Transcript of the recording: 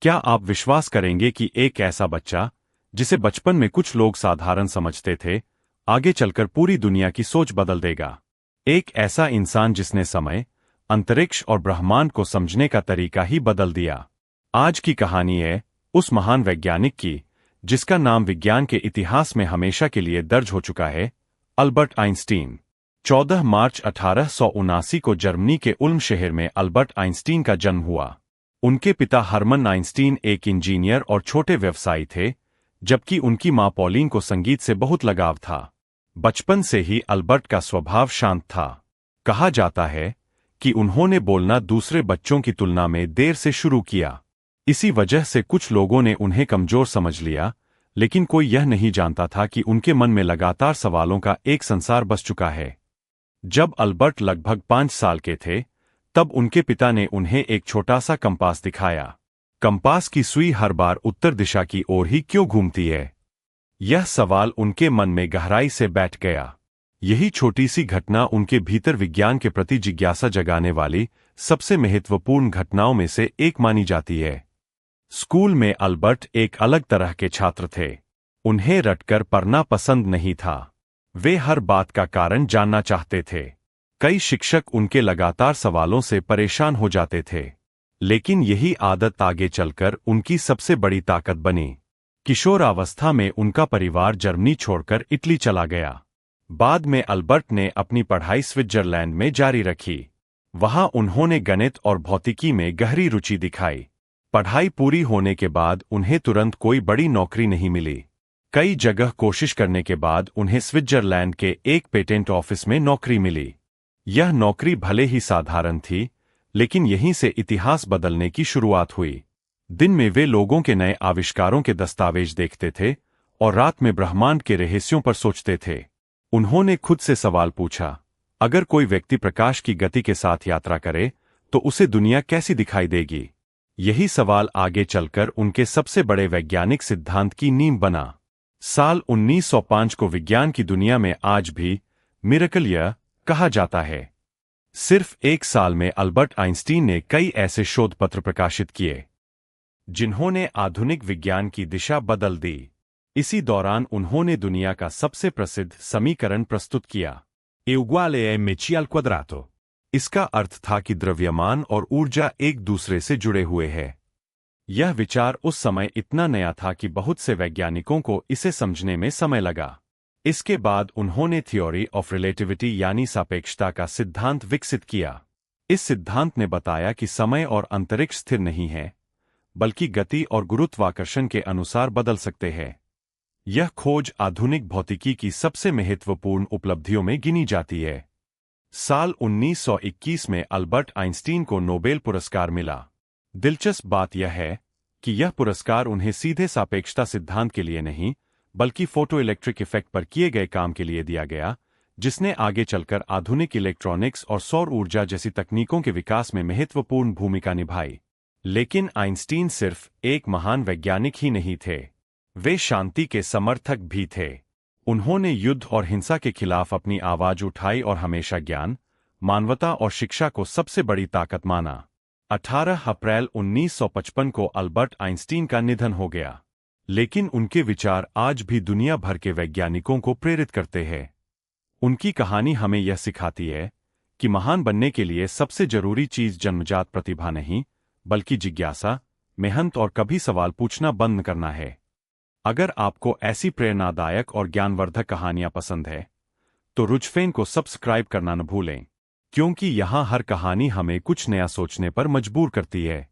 क्या आप विश्वास करेंगे कि एक ऐसा बच्चा, जिसे बचपन में कुछ लोग साधारण समझते थे, आगे चलकर पूरी दुनिया की सोच बदल देगा। एक ऐसा इंसान जिसने समय, अंतरिक्ष और ब्रह्मांड को समझने का तरीका ही बदल दिया। आज की कहानी है उस महान वैज्ञानिक की, जिसका नाम विज्ञान के इतिहास में हमेशा के लिए दर्ज हो चुका है, अल्बर्ट आइंस्टीन। 14 मार्च 1879 को जर्मनी के उल्म शहर में अल्बर्ट आइंस्टीन का जन्म हुआ। उनके पिता हरमन आइंस्टीन एक इंजीनियर और छोटे व्यवसायी थे, जबकि उनकी मां पॉलीन को संगीत से बहुत लगाव था। बचपन से ही अल्बर्ट का स्वभाव शांत था। कहा जाता है कि उन्होंने बोलना दूसरे बच्चों की तुलना में देर से शुरू किया। इसी वजह से कुछ लोगों ने उन्हें कमजोर समझ लिया, लेकिन कोई यह नहीं जानता था कि उनके मन में लगातार सवालों का एक संसार बस चुका है। जब अल्बर्ट लगभग 5 साल के थे, तब उनके पिता ने उन्हें एक छोटा सा कंपास दिखाया। कंपास की सुई हर बार उत्तर दिशा की ओर ही क्यों घूमती है? यह सवाल उनके मन में गहराई से बैठ गया। यही छोटी सी घटना उनके भीतर विज्ञान के प्रति जिज्ञासा जगाने वाली सबसे महत्वपूर्ण घटनाओं में से एक मानी जाती है। स्कूल में अल्बर्ट एक अलग तरह के छात्र थे। उन्हें रटकर पढ़ना पसंद नहीं था। वे हर बात का कारण जानना चाहते थे। कई शिक्षक उनके लगातार सवालों से परेशान हो जाते थे, लेकिन यही आदत आगे चलकर उनकी सबसे बड़ी ताकत बनी। किशोरावस्था में उनका परिवार जर्मनी छोड़कर इटली चला गया। बाद में अल्बर्ट ने अपनी पढ़ाई स्विट्जरलैंड में जारी रखी। वहां उन्होंने गणित और भौतिकी में गहरी रुचि दिखाई। पढ़ाई पूरी होने के बाद उन्हें तुरंत कोई बड़ी नौकरी नहीं मिली। कई जगह कोशिश करने के बाद उन्हें स्विट्जरलैंड के एक पेटेंट ऑफिस में नौकरी मिली। यह नौकरी भले ही साधारण थी, लेकिन यहीं से इतिहास बदलने की शुरुआत हुई। दिन में वे लोगों के नए आविष्कारों के दस्तावेज देखते थे और रात में ब्रह्मांड के रहस्यों पर सोचते थे। उन्होंने खुद से सवाल पूछा, अगर कोई व्यक्ति प्रकाश की गति के साथ यात्रा करे, तो उसे दुनिया कैसी दिखाई देगी? यही सवाल आगे चलकर उनके सबसे बड़े वैज्ञानिक सिद्धांत की नींव बना। साल 1905 को विज्ञान की दुनिया में आज भी मिरेकल ईयर कहा जाता है। सिर्फ एक साल में अल्बर्ट आइंस्टीन ने कई ऐसे शोध पत्र प्रकाशित किए, जिन्होंने आधुनिक विज्ञान की दिशा बदल दी। इसी दौरान उन्होंने दुनिया का सबसे प्रसिद्ध समीकरण प्रस्तुत किया, E uguale a mc al quadrato। इसका अर्थ था कि द्रव्यमान और ऊर्जा एक दूसरे से जुड़े हुए हैं। यह विचार उस समय इतना नया था कि बहुत से वैज्ञानिकों को इसे समझने में समय लगा। इसके बाद उन्होंने थ्योरी ऑफ रिलेटिविटी यानी सापेक्षता का सिद्धांत विकसित किया। इस सिद्धांत ने बताया कि समय और अंतरिक्ष स्थिर नहीं है, बल्कि गति और गुरुत्वाकर्षण के अनुसार बदल सकते हैं। यह खोज आधुनिक भौतिकी की सबसे महत्वपूर्ण उपलब्धियों में गिनी जाती है। साल 1921 में अल्बर्ट आइंस्टीन को नोबेल पुरस्कार मिला। दिलचस्प बात यह है कि यह पुरस्कार उन्हें सीधे सापेक्षता सिद्धांत के लिए नहीं, बल्कि फोटोइलेक्ट्रिक इफेक्ट पर किए गए काम के लिए दिया गया, जिसने आगे चलकर आधुनिक इलेक्ट्रॉनिक्स और सौर ऊर्जा जैसी तकनीकों के विकास में महत्वपूर्ण भूमिका निभाई। लेकिन आइंस्टीन सिर्फ एक महान वैज्ञानिक ही नहीं थे, वे शांति के समर्थक भी थे। उन्होंने युद्ध और हिंसा के खिलाफ अपनी आवाज उठाई और हमेशा ज्ञान, मानवता और शिक्षा को सबसे बड़ी ताकत माना। 18 अप्रैल 1955 को अल्बर्ट आइंस्टीन का निधन हो गया, लेकिन उनके विचार आज भी दुनिया भर के वैज्ञानिकों को प्रेरित करते हैं। उनकी कहानी हमें यह सिखाती है कि महान बनने के लिए सबसे जरूरी चीज जन्मजात प्रतिभा नहीं, बल्कि जिज्ञासा, मेहनत और कभी सवाल पूछना बंद करना है। अगर आपको ऐसी प्रेरणादायक और ज्ञानवर्धक कहानियां पसंद है, तो रुचफेन को सब्सक्राइब करना न भूलें, क्योंकि यहाँ हर कहानी हमें कुछ नया सोचने पर मजबूर करती है।